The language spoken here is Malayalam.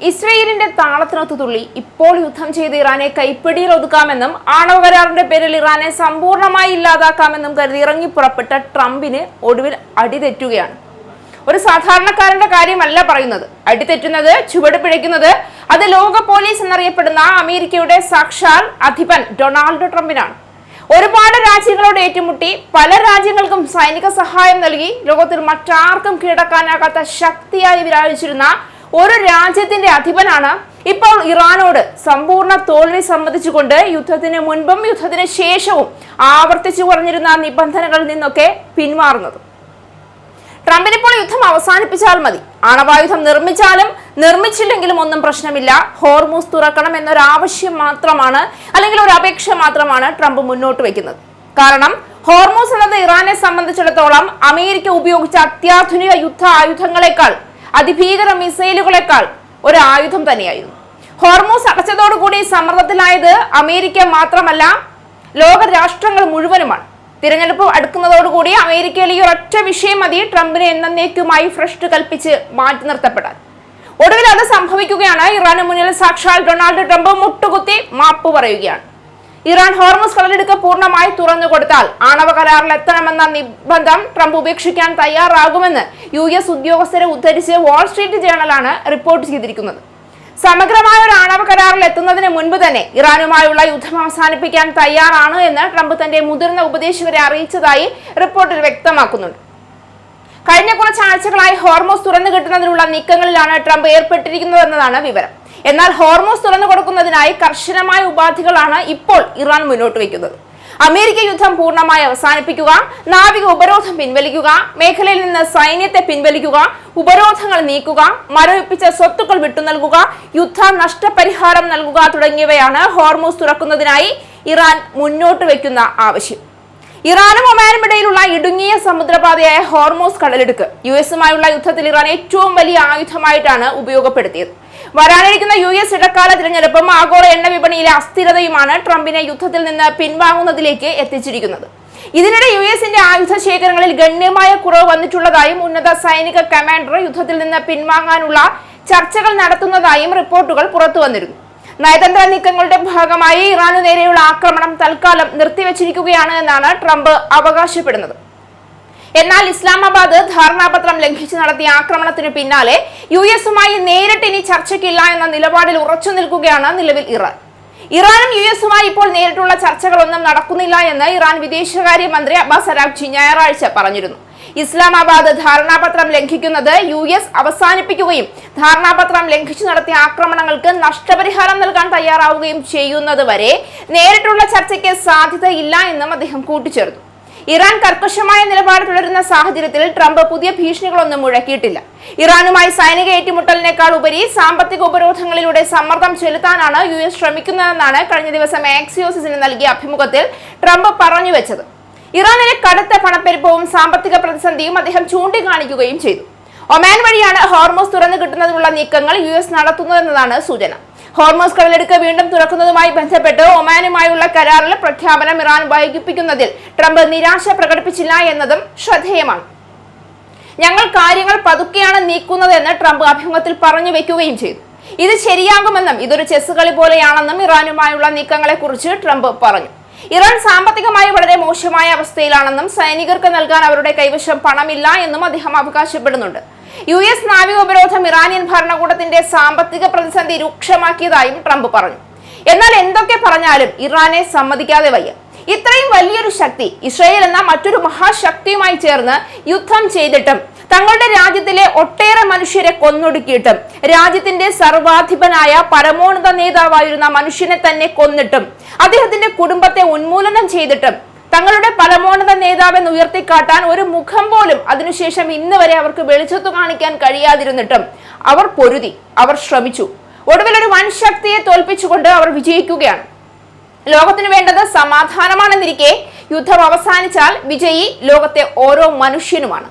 ഇസ്രയേലിന്റെ താളത്തിനൊത്തു തുള്ളി ഇപ്പോൾ യുദ്ധം ചെയ്ത് ഇറാനെ കൈപ്പിടിയിൽ ഒതുക്കാമെന്നും ആണവ കരാറിന്റെ പേരിൽ ഇറാനെ സമ്പൂർണ്ണമായി ഇല്ലാതാക്കാമെന്നും കരുതി ഇറങ്ങിപ്പുറപ്പെട്ട ട്രംപിന് ഒടുവിൽ അടിതെറ്റുകയാണ്. ഒരു സാധാരണക്കാരന്റെ കാര്യമല്ല പറയുന്നത്. അടിതെറ്റുന്നത്, ചുവട് പിഴയ്ക്കുന്നത് അത് ലോക പോലീസ് എന്നറിയപ്പെടുന്ന അമേരിക്കയുടെ സാക്ഷാൽ അധിപൻ ഡൊണാൾഡ് ട്രംപിനാണ്. ഒരുപാട് രാജ്യങ്ങളോട് ഏറ്റുമുട്ടി പല രാജ്യങ്ങൾക്കും സൈനിക സഹായം നൽകി ലോകത്തിൽ മറ്റാർക്കും കീഴടക്കാനാകാത്ത ശക്തിയായി വിരാജിച്ചിരുന്ന ഒരു രാജ്യത്തിന്റെ അധിപനാണ് ഇപ്പോൾ ഇറാനോട് സമ്പൂർണ്ണ തോൽവി സമ്മതിച്ചുകൊണ്ട് യുദ്ധത്തിന് മുൻപും യുദ്ധത്തിന് ശേഷവും ആവർത്തിച്ചു പറഞ്ഞിരുന്ന നിബന്ധനകളിൽ നിന്നൊക്കെ പിന്മാറുന്നത്. ട്രംപിനിപ്പോൾ യുദ്ധം അവസാനിപ്പിച്ചാൽ മതി, ആണവായുധം നിർമ്മിച്ചാലും നിർമ്മിച്ചില്ലെങ്കിലും ഒന്നും പ്രശ്നമില്ല, ഹോർമൂസ് തുറക്കണം എന്നൊരാവശ്യം മാത്രമാണ്, അല്ലെങ്കിൽ ഒരു അപേക്ഷ മാത്രമാണ് ട്രംപ് മുന്നോട്ട് വയ്ക്കുന്നത്. കാരണം ഹോർമൂസ് എന്നത് ഇറാനെ സംബന്ധിച്ചിടത്തോളം അമേരിക്ക ഉപയോഗിച്ച അത്യാധുനിക യുദ്ധ ആയുധങ്ങളെക്കാൾ, അതിഭീകര മിസൈലുകളെക്കാൾ ഒരു ആയുധം തന്നെയായിരുന്നു. ഹോർമൂസ് അടച്ചതോടുകൂടി സമ്മർദ്ദത്തിലായത് അമേരിക്ക മാത്രമല്ല, ലോക രാഷ്ട്രങ്ങൾ മുഴുവനുമാണ്. തിരഞ്ഞെടുപ്പ് അടുക്കുന്നതോടുകൂടി അമേരിക്കയിൽ ഈ ഒരൊറ്റ വിഷയം മതി ട്രംപിനെ എന്നേക്കുമായി ഭ്രഷ്ട് കൽപ്പിച്ച് മാറ്റി നിർത്തപ്പെടാൻ. ഒടുവിൽ അത് സംഭവിക്കുകയാണ്. ഇറാന് മുന്നിൽ സാക്ഷാൽ ഡൊണാൾഡ് ട്രംപ് മുട്ടുകുത്തി മാപ്പ് പറയുകയാണ്. ഇറാൻ ഹോർമൂസ് കടലിടുക്ക് പൂർണ്ണമായി തുറന്നു കൊടുത്താൽ ആണവ കരാറിൽ എത്തണമെന്ന നിർബന്ധം ട്രംപ് ഉപേക്ഷിക്കാൻ തയ്യാറാകുമെന്ന് US ഉദ്യോഗസ്ഥരെ ഉദ്ധരിച്ച് വാൾസ്ട്രീറ്റ് ജേണലാണ് റിപ്പോർട്ട് ചെയ്തിരിക്കുന്നത്. സമഗ്രമായ ഒരു ആണവ കരാറിൽ എത്തുന്നതിന് മുൻപ് തന്നെ ഇറാനുമായുള്ള യുദ്ധം അവസാനിപ്പിക്കാൻ തയ്യാറാണ് എന്ന് ട്രംപ് തന്റെ മുതിർന്ന ഉപദേശകരെ അറിയിച്ചതായി റിപ്പോർട്ടിൽ വ്യക്തമാക്കുന്നുണ്ട്. കഴിഞ്ഞ കുറച്ച് ആഴ്ചകളായി ഹോർമൂസ് തുറന്നു കിട്ടുന്നതിനുള്ള നീക്കങ്ങളിലാണ് ട്രംപ് ഏർപ്പെട്ടിരിക്കുന്നതെന്നതാണ് വിവരം. എന്നാൽ ഹോർമൂസ് തുറന്നു കൊടുക്കുന്നതിനായി കർശനമായ ഉപാധികളാണ് ഇപ്പോൾ ഇറാൻ മുന്നോട്ട് വയ്ക്കുന്നത്. അമേരിക്ക യുദ്ധം പൂർണ്ണമായി അവസാനിപ്പിക്കുക, നാവിക ഉപരോധം പിൻവലിക്കുക, മേഖലയിൽ നിന്ന് സൈന്യത്തെ പിൻവലിക്കുക, ഉപരോധങ്ങൾ നീക്കുക, മരവിപ്പിച്ച സ്വത്തുക്കൾ വിട്ടുനൽകുക, യുദ്ധ നഷ്ടപരിഹാരം നൽകുക തുടങ്ങിയവയാണ് ഹോർമൂസ് തുറക്കുന്നതിനായി ഇറാൻ മുന്നോട്ട് വയ്ക്കുന്ന ആവശ്യം. ഇറാനും ഒമാനും ഇടയിലുള്ള ഇടുങ്ങിയ സമുദ്രപാതയായ ഹോർമൂസ് കടലിടുക്ക് US-മായുള്ള യുദ്ധത്തിൽ ഇറാൻ ഏറ്റവും വലിയ ആയുധമായിട്ടാണ് ഉപയോഗപ്പെടുത്തിയത്. വരാനിരിക്കുന്ന US ഇടക്കാല തിരഞ്ഞെടുപ്പും ആഗോള എണ്ണ വിപണിയിലെ അസ്ഥിരതയുമാണ് ട്രംപിനെ യുദ്ധത്തിൽ നിന്ന് പിൻവാങ്ങുന്നതിലേക്ക് എത്തിച്ചിരിക്കുന്നത്. ഇതിനിടെ US-ന്റെ ആയുധ ശേഖരങ്ങളിൽ ഗണ്യമായ കുറവ് വന്നിട്ടുള്ളതായും ഉന്നത സൈനിക കമാൻഡർ യുദ്ധത്തിൽ നിന്ന് പിൻവാങ്ങാനുള്ള ചർച്ചകൾ നടത്തുന്നതായും റിപ്പോർട്ടുകൾ പുറത്തു വന്നിരുന്നു. നയതന്ത്ര നീക്കങ്ങളുടെ ഭാഗമായി ഇറാനു നേരെയുള്ള ആക്രമണം തൽക്കാലം നിർത്തിവച്ചിരിക്കുകയാണ് എന്നാണ് ട്രംപ് അവകാശപ്പെടുന്നത്. എന്നാൽ ഇസ്ലാമാബാദ് ധാരണാപത്രം ലംഘിച്ച് നടത്തിയ ആക്രമണത്തിന് പിന്നാലെ US-മായി നേരിട്ട് ഇനി ചർച്ചയ്ക്കില്ല എന്ന നിലപാടിൽ ഉറച്ചു നിൽക്കുകയാണ് നിലവിൽ ഇറാൻ. ഇറാനും US-മായി ഇപ്പോൾ നേരിട്ടുള്ള ചർച്ചകളൊന്നും നടക്കുന്നില്ല എന്ന് ഇറാൻ വിദേശകാര്യമന്ത്രി അബ്ബാസ് അരാഗ്ചി ഞായറാഴ്ച പറഞ്ഞിരുന്നു. ഇസ്ലാമാബാദ് ധാരണാപത്രം ലംഘിക്കുന്നത് US അവസാനിപ്പിക്കുകയും ധാരണാപത്രം ലംഘിച്ചു നടത്തിയ ആക്രമണങ്ങൾക്ക് നഷ്ടപരിഹാരം നൽകാൻ തയ്യാറാവുകയും ചെയ്യുന്നത് വരെ നേരിട്ടുള്ള ചർച്ചയ്ക്ക് സാധ്യതയില്ല എന്നും അദ്ദേഹം കൂട്ടിച്ചേർത്തു. ഇറാൻ കർക്കശമായ നിലപാട് തുടരുന്ന സാഹചര്യത്തിൽ ട്രംപ് പുതിയ ഭീഷണികളൊന്നും മുഴക്കിയിട്ടില്ല. ഇറാനുമായി സൈനിക ഏറ്റുമുട്ടലിനേക്കാൾ ഉപരി സാമ്പത്തിക ഉപരോധങ്ങളിലൂടെ സമ്മർദ്ദം ചെലുത്താനാണ് US ശ്രമിക്കുന്നതെന്നാണ് കഴിഞ്ഞ ദിവസം ആക്സിയോസിന് നൽകിയ അഭിമുഖത്തിൽ ട്രംപ് പറഞ്ഞു വെച്ചത്. ഇറാനിലെ കടുത്ത പണപ്പെരുപ്പവും സാമ്പത്തിക പ്രതിസന്ധിയും അദ്ദേഹം ചൂണ്ടിക്കാണിക്കുകയും ചെയ്തു. ഒമാൻ വഴിയാണ് ഹോർമൂസ് തുറന്നു കിട്ടുന്നതിനുള്ള നീക്കങ്ങൾ US നടത്തുന്നതെന്നതാണ് സൂചന. ഹോർമൂസ് കടലിടുക്ക് വീണ്ടും തുറക്കുന്നതുമായി ബന്ധപ്പെട്ട് ഒമാനുമായുള്ള കരാറിൽ പ്രഖ്യാപനം ഇറാൻ വൈകിപ്പിക്കുന്നതിൽ ട്രംപ് നിരാശ പ്രകടിപ്പിച്ചില്ല എന്നതും ശ്രദ്ധേയമാണ്. ഞങ്ങൾ കാര്യങ്ങൾ പതുക്കെയാണ് നീക്കുന്നതെന്ന് ട്രംപ് അഭിമുഖത്തിൽ പറഞ്ഞു വെക്കുകയും ചെയ്തു. ഇത് ശരിയാകുമെന്നും ഇതൊരു ചെസ് കളി പോലെയാണെന്നും ഇറാനുമായുള്ള നീക്കങ്ങളെ കുറിച്ച് ട്രംപ് പറഞ്ഞു. ഇറാൻ സാമ്പത്തികമായി വളരെ മോശമായ അവസ്ഥയിലാണെന്നും സൈനികർക്ക് നൽകാൻ അവരുടെ കൈവശം പണമില്ല എന്നും അദ്ദേഹം അവകാശപ്പെടുന്നുണ്ട്. US നാവിക ഉപരോധം ഇറാനിയൻ ഭരണകൂടത്തിന്റെ സാമ്പത്തിക പ്രതിസന്ധി രൂക്ഷമാക്കിയതായും ട്രംപ് പറഞ്ഞു. എന്നാൽ എന്തൊക്കെ പറഞ്ഞാലും ഇറാനെ സമ്മതിക്കാതെ വയ്യ. ഇത്രയും വലിയൊരു ശക്തി ഇസ്രായേൽ എന്ന മറ്റൊരു മഹാശക്തിയുമായി ചേർന്ന് യുദ്ധം ചെയ്തിട്ടും തങ്ങളുടെ രാജ്യത്തിലെ ഒട്ടേറെ മനുഷ്യരെ കൊന്നൊടുക്കിയിട്ടും രാജ്യത്തിന്റെ സർവാധിപനായ പരമോന്നത നേതാവായിരുന്ന മനുഷ്യനെ തന്നെ കൊന്നിട്ടും അദ്ദേഹത്തിന്റെ കുടുംബത്തെ ഉന്മൂലനം ചെയ്തിട്ടും തങ്ങളുടെ പരമോന്നത നേതാവെന്ന് ഉയർത്തിക്കാട്ടാൻ ഒരു മുഖം പോലും അതിനുശേഷം ഇന്ന് വരെ അവർക്ക് വെളിച്ചത്തു കാണിക്കാൻ കഴിയാതിരുന്നിട്ടും അവർ പൊരുതി, അവർ ശ്രമിച്ചു. ഒടുവിൽ ഒരു വൻ ശക്തിയെ തോൽപ്പിച്ചുകൊണ്ട് അവർ വിജയിക്കുകയാണ്. ലോകത്തിന് വേണ്ടത് സമാധാനമാണെന്നിരിക്കെ യുദ്ധം അവസാനിച്ചാൽ വിജയി ലോകത്തെ ഓരോ മനുഷ്യനുമാണ്.